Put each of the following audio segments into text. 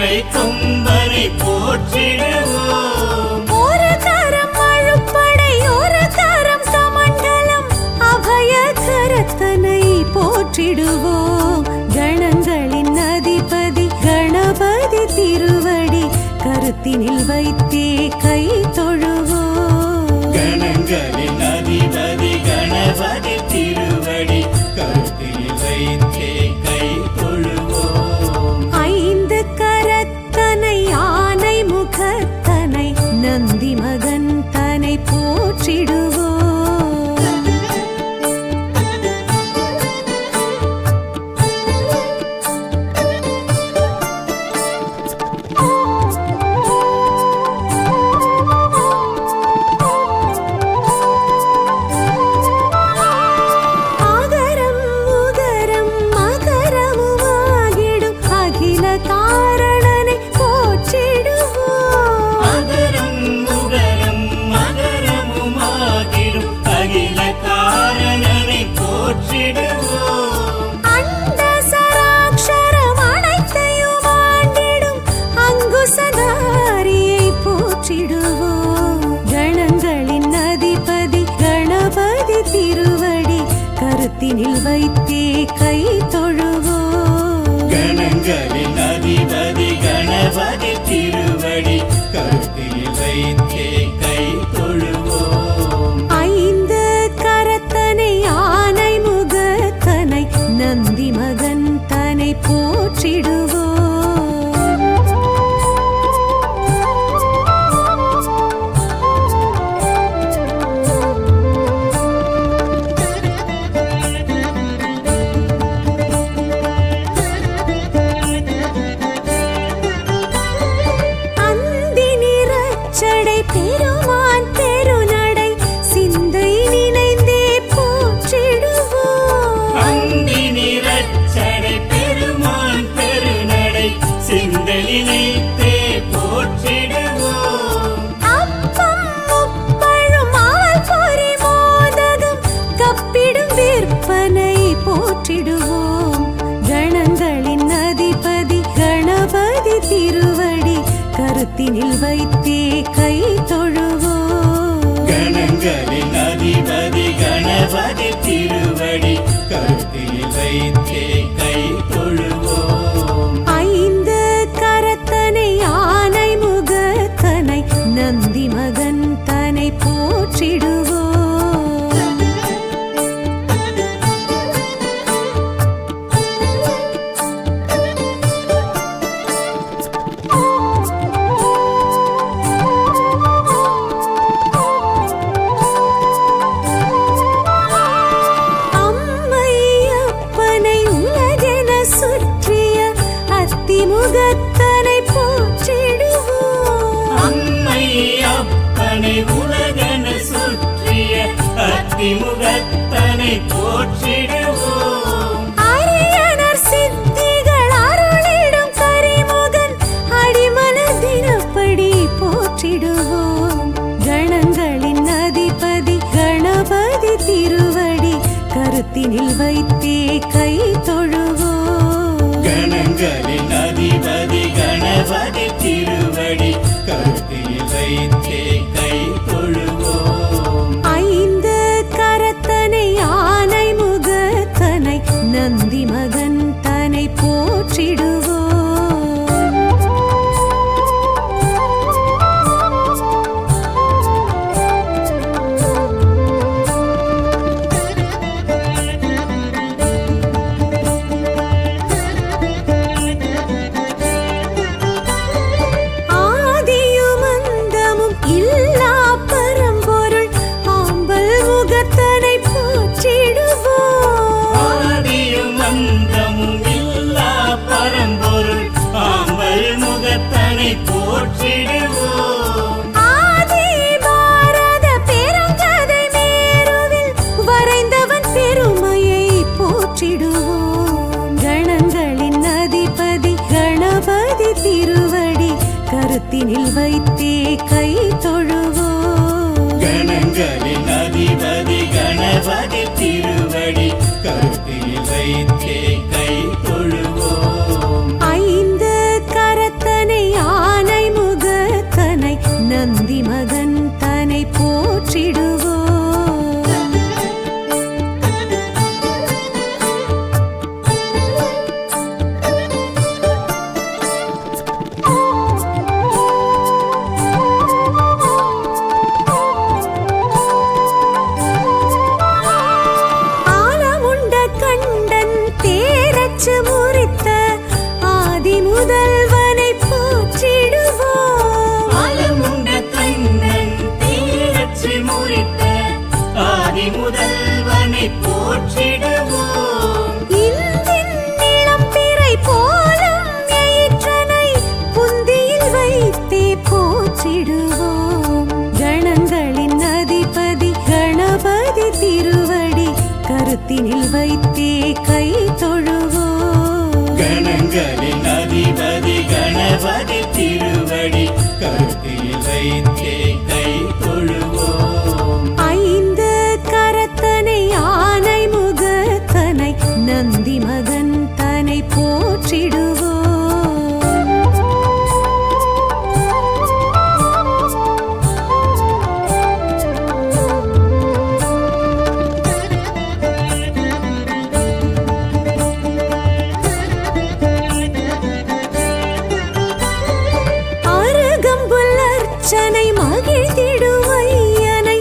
கங்கை கொம்பனை போற்றிடுவோம். ஒரு கரம் அழுப்படை ஒரு கரம் கமண்டலம் அபய கரத்தனை போற்றிடுவோம். கணங்களின் அதிபதி கணபதி திருவடி கருத்தினில் வைத்தே கை தொழுவோம். கணங்களின் அதிபதி கணபதி திருவடி கருத்தினில் வைத்தே கை தொழுவோம். ஐந்து கரத்தனை ஆனை முகத்தனை நந்தி மகன் தனை போற்றிடுவோம். ஆகரம் உகரம் மகரமுமாகிடும் அகில காரணனை போற்றிடுவோம். அகரம் உகரம் மகரமுமாகிடும் அகில காரணனை போற்றிடுவோம். அண்ட சராக்ஷரம் அனைத்தையும் ஆண்டிடும் அங்குசதாரியை போற்றிடுவோம். கணங்களின் அதிபதி கணபதி திருவடி கருத்தினில் வைத்தே கை தொழுவோம். கணங்களின் அதிபதி கணபதி திருவடி கருத்தில் வைத்தே கை தொழுவோம். ஐந்து கரத்தனை ஆனை முகத்தனை நந்தி மகன் தனை போற்றிடுவோம். அந்தி நிறச்சடை பெருமான் பெருநடை சிந்தை நினைந்தே போற்றிடுவோம். அந்தி நிறச்சடை பெருமான் பெருநடை சிந்தலினைத்தே போற்றிடுவோம். அப்பம் முப்பழும் ஆல் பொறி மோதகம் கப்பிடும் விற்பனை போற்றிடுவோம். கணங்களின் அதிபதி கணபதி திருவடி கருத்தினில் வைத்தே கை தொழுவோம். கணங்களின் அதிபதி கணபதி திருவடி கருத்தில் வைத்தே கை தொழுவோம். ஐந்து கரத்தனை ஆனை முகத்தனை நந்தி மகன் தனை போற்றிடுவோம். அம்மை அப்பனை உலகென சுற்றிய அத்திமுகத்தனை போற்றிடுவோம். அம்மை அப்பனை உலகன சுற்றிய அத்திமுகத்தனை போற்றிடுவோம். அரியனர் சித்திகள் அருளிடும் கரிமுகன் அடிமனதினப்படி போற்றிடுவோம். கணங்களின் அதிபதி கணபதி திருவடி கருத்தினில் வைத்தே கை தொழுவோம். கணங்களின் அதிபதி கணபதி திருவடி கருத்தில் வைத்தே கை தொழுவோம். ஐந்து கரத்தனை ஆனை முகத்தனை நந்தி மகன் தனை போற்றிடுவோம். ஆதியும் அந்தமும் இல்லா பரம்பொருள் ஆம்பல் முகத்தனை போற்றிடுவோம். ஆதியும் அந்தமும் இல்லா பரம்பொருள் ஆம்பல் முகத்தனை போற்றிடுவோம். ஆதி பாரத பெருங்கதை மேருவில் வரைந்தவன் பெருமையை போற்றிடுவோம். கணங்களின் அதிபதி கணபதி திருவடி கருத்தினில் வைத்தே கை தொழுவோம். கணங்களின் அதிபதி கணபதி திருவடி கருத்தில் வைத்தே கை தொழுவோம். ஐந்து கரத்தனை கணபதி திருவடி கருத்தில் வைத்தே கை தொழுவோம். ஐந்து கரத்தனை ஆனை முகத்தனை நந்தி மகன் தனை போற்றிடுவோம். அருகம்புல்லர்ச்சனை மகிழ்ந்திடுவையனை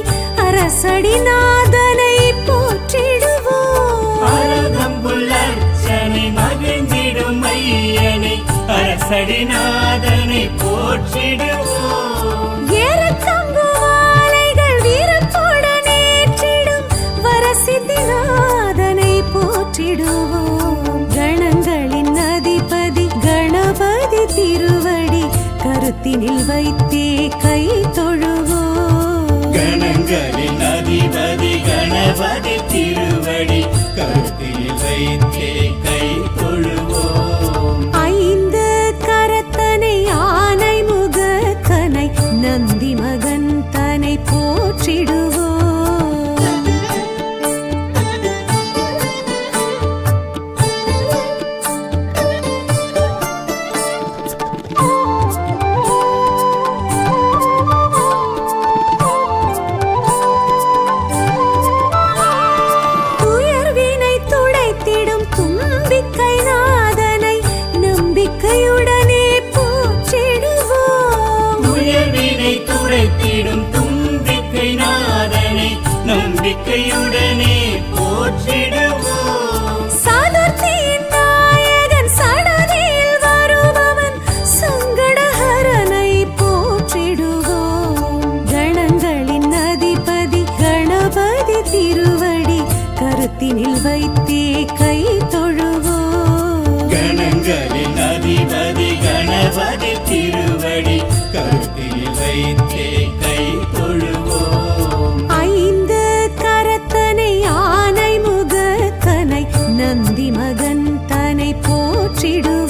அரசடிநாதனை போற்றிடுவோம். அருகம்புல்லர்ச்சனை மகிழ்ந்திடும் ஐயனை அரசடிநாதனை போற்றிடுவோம். ஏறத்தங்கு மாலைகள் வீரத்துடன் ஏற்றிடும் வரசித்திநாதனை போற்றிடுவோம். கணங்களின் அதிபதி கணபதி திருவடி கருத்தினில் வைத்தே கை தொழுவோம். கணங்களின் அதிபதி கணபதி திருவடி கருத்தில் வைத்தே கை தொழுவோம். ஐந்து கரத்தனை ஆனை முகத்தனை நந்தி மகன் தனை போற்றிடுவோம். துயர்வினை துடைத்திடும் தும்பிக்கை நாதனை நம்பிக்கையுடனே போற்றிடுவோம். உயர்வினை துடைத்திடும் தும்பிக்கை நாதனை நம்பிக்கையுடனே போற்றிடுவோம். சதுர்த்தியின் நாயகன் சடதியில் வருபவன் சங்கடஹரனை போற்றிடுவோம். கணங்களின் அதிபதி கணபதி திருவடி கருத்தினில் வைத்தே கை தொழுவோம். கணங்களின் அதிபதி கணபதி திருவடி கருத்தில் வைத்தே கை தொழுவோம். ஐந்து கரத்தனை ஆனை முகத்தனை நந்தி மகன் தனை போற்றிடுவோம்.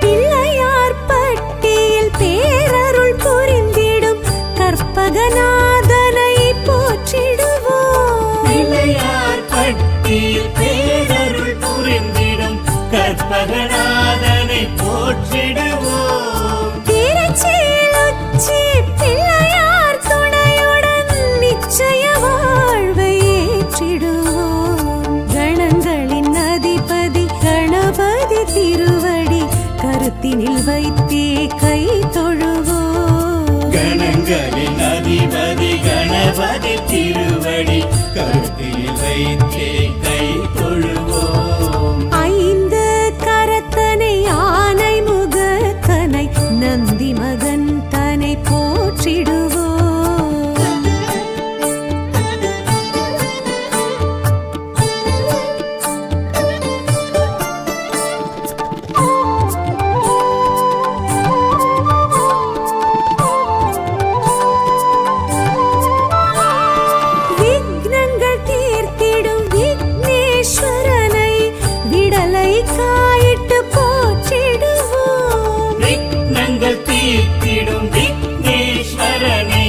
பிள்ளையார் பட்டியில் பேரருள் புரிந்திடும் கற்பகநாதனை போற்றிடுவோம். பிள்ளையார் பட்டியில் பேரருள் புரிந்திடும் கற்பகநாதனை போற்றிடுவோம். திருச்சியில் உச்சி பிள்ளையார் துணையுடன் நிச்சய வாழ்வை ஏற்றிடுவோம். கணங்களின் அதிபதி கணபதி திருவடி கருத்தினில் வைத்தே கை தொழுவோம். கணங்களின் அதிபதி கணபதி திருவடி கருத்தில் வைத்தே கை தொழுவோம். ஐந்து கரத்தனை ஆனை முகத்தனை நந்தி மகன் தனை போற்றிடுவோம். விக்னங்கள் தீர்த்திடும் விக்னேஸ்வரனை விடலை காயிட்டு போற்றிடுவோம். விக்னங்கள் தீர்த்திடும் விக்னேஸ்வரனை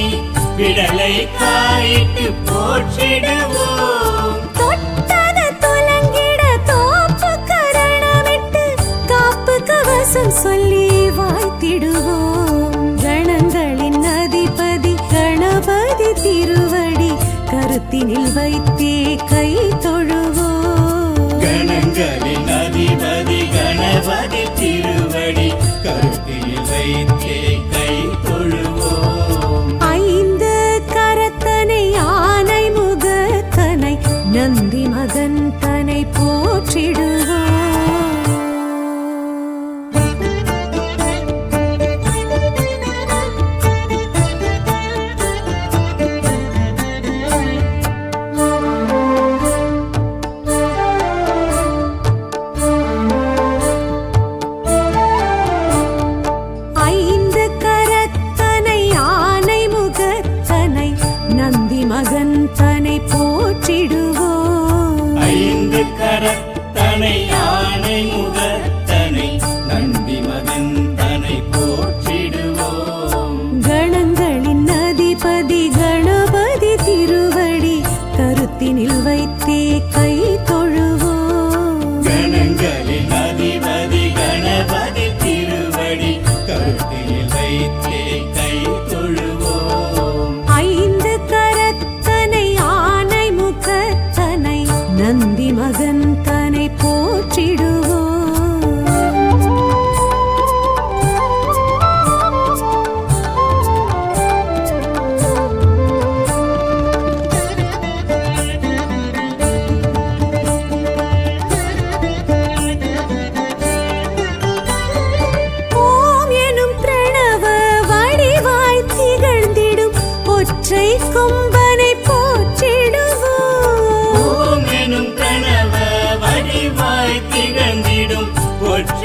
விடலை காயிட்டு போற்றிடுவோம். தொட்டது துலங்கிட தோப்பு கரணமிட்டு காப்பு கவசம் சொல்லி வாழ்த்திடுவோம். கணங்களின் அதிபதி கணபதி திருவடி கருத்தினில் வைத்தே கை தொழுவோம். கணங்களின் அதிபதி கணபதி திருவடி கருத்தில் வைத்தே கை தொழுவோம். ஐந்து கரத்தனை ஆனை முகத்தனை நந்தி மகன் தனை போற்றிடுவோம்.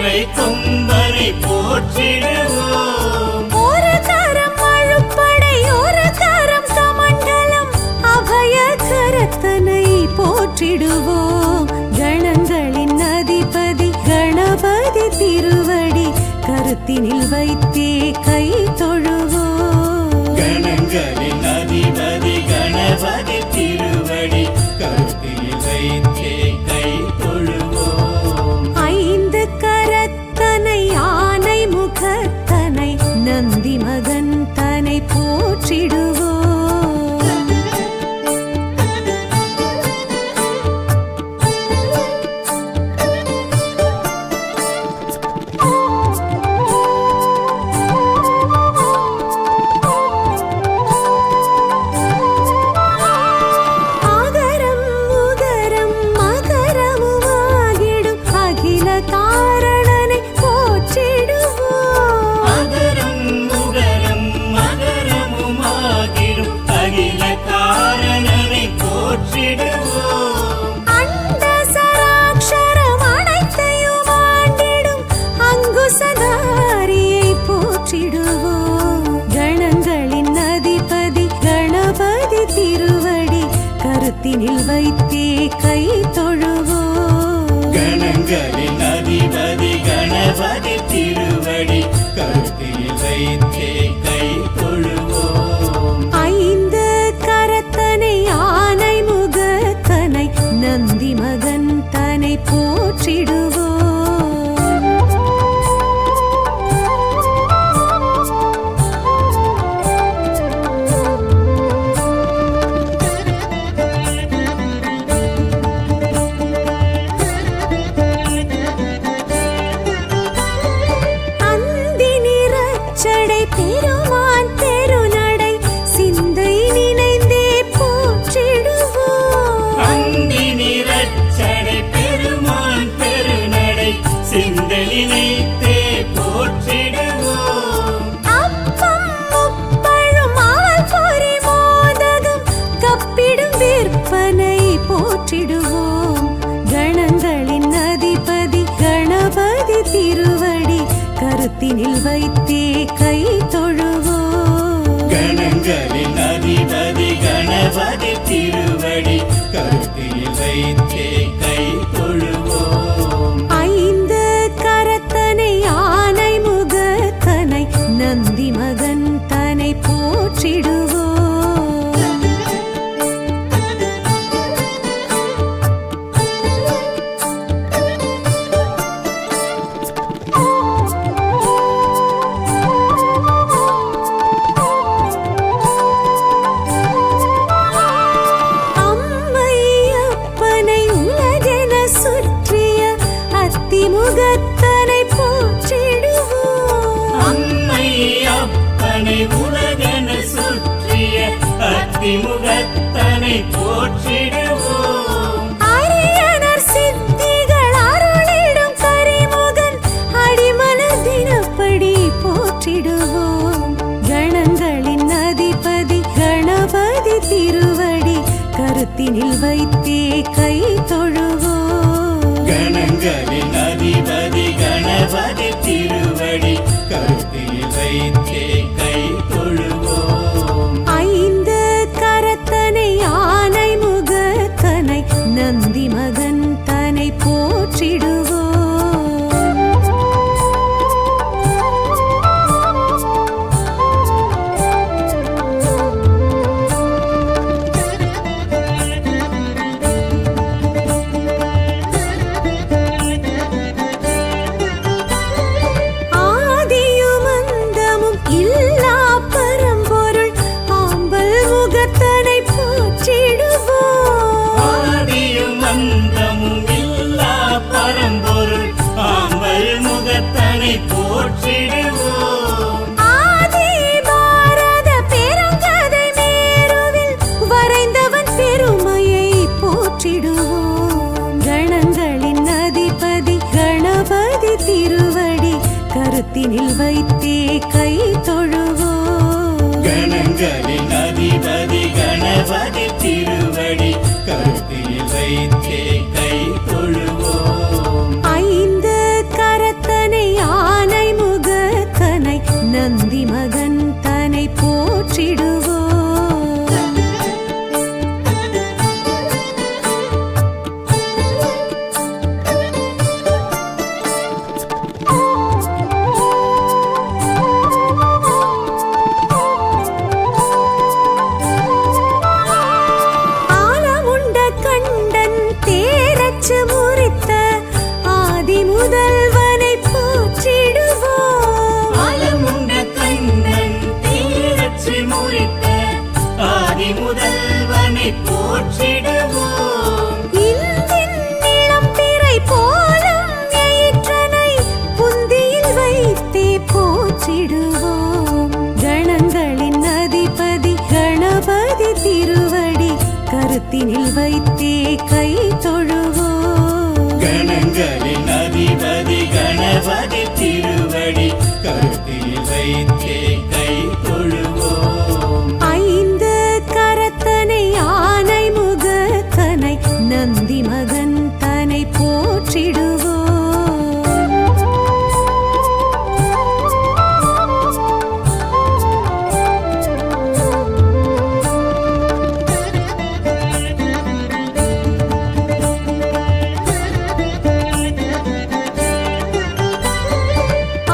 ஒற்றை கொம்பனை போற்றிடுவோம். ஒரு கரம் அழுப்படை ஒரு கரம் கமண்டலம் அபய கரத்தனை போற்றிடுவோம். கணங்களின் அதிபதி கணபதி திருவடி கருத்தினில் வைத்தே கை தொழுவோம். கணங்களின் அதிபதி கணபதி திருவடி கருத்தில் வைத்தே கை தொழுவோம். ஐந்து கரத்தனை ஆனை முகத்தனை நந்தி மகன் தனை போற்றிடுவோம். ஆகரம் உகரம் மகரமுமாகிடும் அகில காரணனை போற்றிடுவோம். அகரம் உகரம் மகரமுமாகிடும் அகில காரணனை போற்றிடுவோம். அண்ட சராட்சரம் அனைத்தையும் ஆண்டிடும் அங்குசதாரியை போற்றிடுவோம். கணங்களின் அதிபதி கணபதி திருவடி கருத்தினில் வைத்தே கை தொழுவோம். கணங்களின் அதிபதி கணபதி திருவடி கருத்தில் வைத்தே கை தொழுவோம். ஐந்து கரத்தனை ஆனை முகத்தனை நந்தி மகன் தனை போற்றிடுவோம். அந்தி நிறச்சடை பெருமான் பெருநடை சிந்தை நினைந்தே போற்றிடுவோம். அந்தி நிறச்சடை பெருமான் பெருநடை சிந்தலினைத்தே போற்றிடுவோம். அப்பம் முப்பழும் ஆல் பொறி மோதகம் கப்பிடும் விற்பனை போற்றிடுவோம். கணங்களின் அதிபதி கணபதி திருவடி கருத்தினில் வைத்தே கை தொழுவோம். கணங்களின் அதிபதி கணபதி திருவடி கருத்தில் வைத்தே கை தொழுவோம். ஐந்து கரத்தனை ஆனை முகத்தனை நந்தி மகன் தனை போற்றிடுவோம். அம்மையப்பனை உலகென சுற்றிய அத்திமுகத்தனை போற்றிடுவோம். அம்மை அப்பனை உலகென சுற்றிய அத்திமுகத்தனை போற்றிடுவோம். அரியனர் சித்திகள் அருளிடும் கரிமுகன் அடிமல தினப்படி போற்றிடுவோம். கணங்களின் அதிபதி கணபதி திருவடி கருத்தினில் வைத்தே கை தொழுவோம். கணங்களின் அதிபதி கணபதி திருவடி கருத்தில் வைத்தே கை தொழுவோம். ஐந்து கரத்தனை ஆனை முகத்தனை நந்தி மகன் தனை போற்றிடுவோம். ஆதியும் அந்தமும் இல்லா பரம்பொருள் ஆம்பல் முகத்தனை போற்றிடுவோம். ஆதியும் அந்தமும் இல்லா பரம்பொருள் ஆம்பல் முகத்தனை போற்றிடுவோம். ஆதி பாரத பெருங்கதை மேருவில் வரைந்தவன் பெருமையை போற்றிடுவோம். கணங்களின் அதிபதி கணபதி திருவடி கருத்தினில் வைத்தே கை தொழுவோம். கணங்களின் அதிபதி கணபதி திருவடி கருத்தில் வைத்தே கை தொழுவோம். ஐந்து கரத்த போற்றிடுவோம். கணங்களின் அதிபதி கணபதி திருவடி கருத்தினில் வைத்தே கை தொழுவோம். கணங்களின் அதிபதி கணபதி திருவடி கருத்தில் வைத்தே கை தொழுவோம். ஐந்து கரத்தனை ஆனை முகத்தனை நந்தி மகன் தனை போற்றிடுவோம்.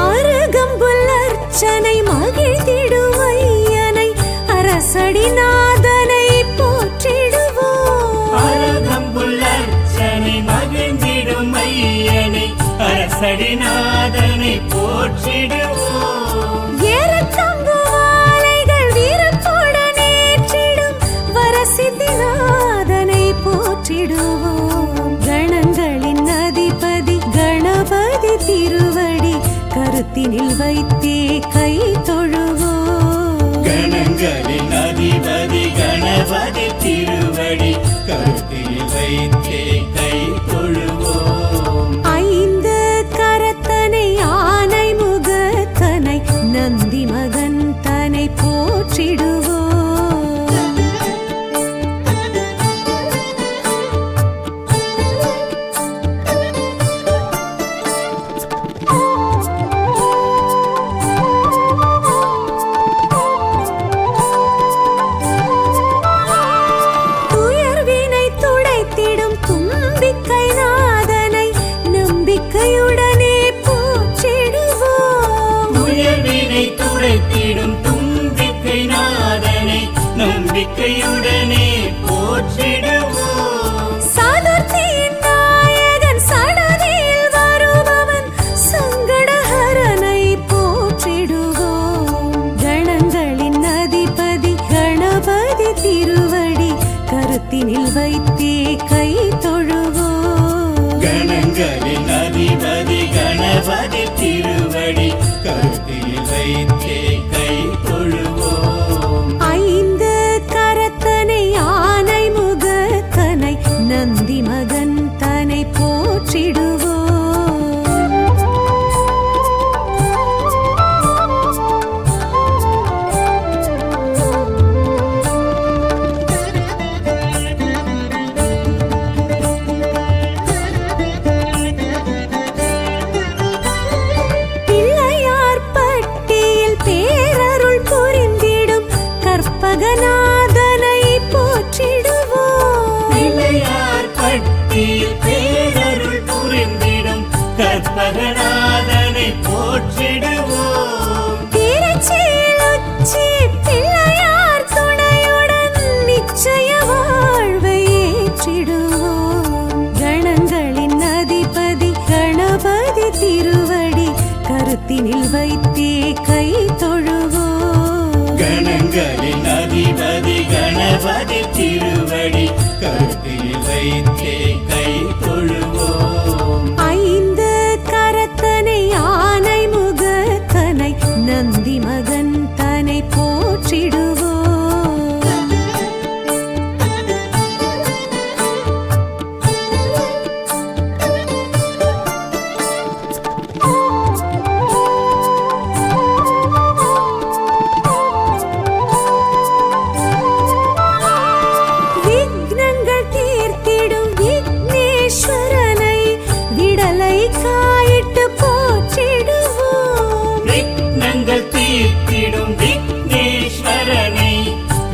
அருகம்புல்லர்ச்சனை மகிழ்ந்திடும் ஐயனை அரசடிநாதனை போற்றிடுவோம். அருகம்புல்லர்ச்சனை மகிழ்ந்திடும் ஐயனை அரசடிநாதனை போற்றிடுவோம். ஏறக்கம்பு மாலைகள் வீரத்துடன் ஏற்றிடும் வரசித்திநாதனை போற்றிடுவோம். கணங்களின் அதிபதி கணபதி திருவடி கருத்தினில் வைத்தே கை தொழுவோம். கணங்களின் அதிபதி கணபதி திருவடி கருத்தில் வைத்தே கை தொழுவோம். ஐந்து கரத்தனை ஆனை முகத்தனை நந்தி மகன் தனை போற்றிடுவோம். துயர்வினை துடைத்திடும் தும்பிக்கை நாதனை நம்பிக்கையுடனே போற்றிடுவோம். உயர்வினை துடைத்திடும் தும்பிக்கை நாதனை நம்பிக்கையுடனே போற்றிடுவோம். சதுர்த்தியின் நாயகன் சடதியில் வருபவன் சங்கடஹரனை போற்றிடுவோம். கணங்களின் அதிபதி கணபதி திருவடி கருத்தினில் வைத்தே கை தொழுவோம். கணங்களின் அதிபதி கணபதி திருவடி கருத்தில் வைத்தே கை தொழுவோம். ஐந்து கரத்தனை ஆனை முகத்தனை நந்தி மகன் தனை போற்றிடுவோம். பிள்ளையார் பட்டியில் பேரருள் புரிந்திடும் கற்பகநாதனை போற்றிடுவோம். பிள்ளையார் பட்டியில் பேரருள் புரிந்திடும் கற்பகநாதனை போற்றிடுவோம். திருச்சியில் உச்சி பிள்ளையார் துணையுடன் நிச்சய வாழ்வை ஏற்றிடுவோம். கணங்களின் அதிபதி கணபதி திருவடி கருத்தினில் வைத்தே கை தொழுவோம். கணங்களின் அதிபதி கணபதி திருவடி கருத்தில் வைத்தே கை தொழுவோம். ஐந்து கரத்தனை ஆனை முகத்தனை நந்தி மகன் தனை போற்றிடுவோம். விக்னங்கள் தீர்த்திடும் விக்னேஸ்வரனை விடலை காயிட்டு போற்றிடுவோம். விக்னங்கள் தீர்த்திடும் விக்னேஸ்வரனை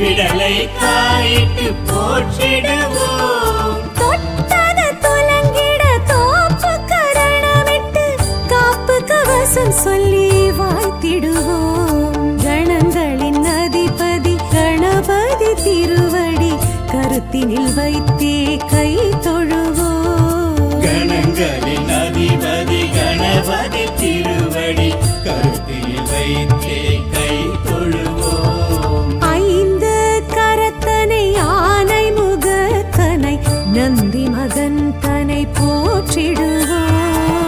விடலை காயிட்டு போற்றிடுவோம். தொட்டது துலங்கிட தோப்பு கரணமிட்டு காப்பு கவசம் சொல்லி வாழ்த்திடுவோம். கணங்களின் அதிபதி கணபதி திருவடி கருத்தினில் வைத்தே கை தொழுவோம். கணங்களின் அதிபதி கணபதி திருவடி கருத்தில் வைத்தே கை தொழுவோம். ஐந்து கரத்தனை ஆனை முகத்தனை நந்தி மகன் தனை போற்றிடுவோம்.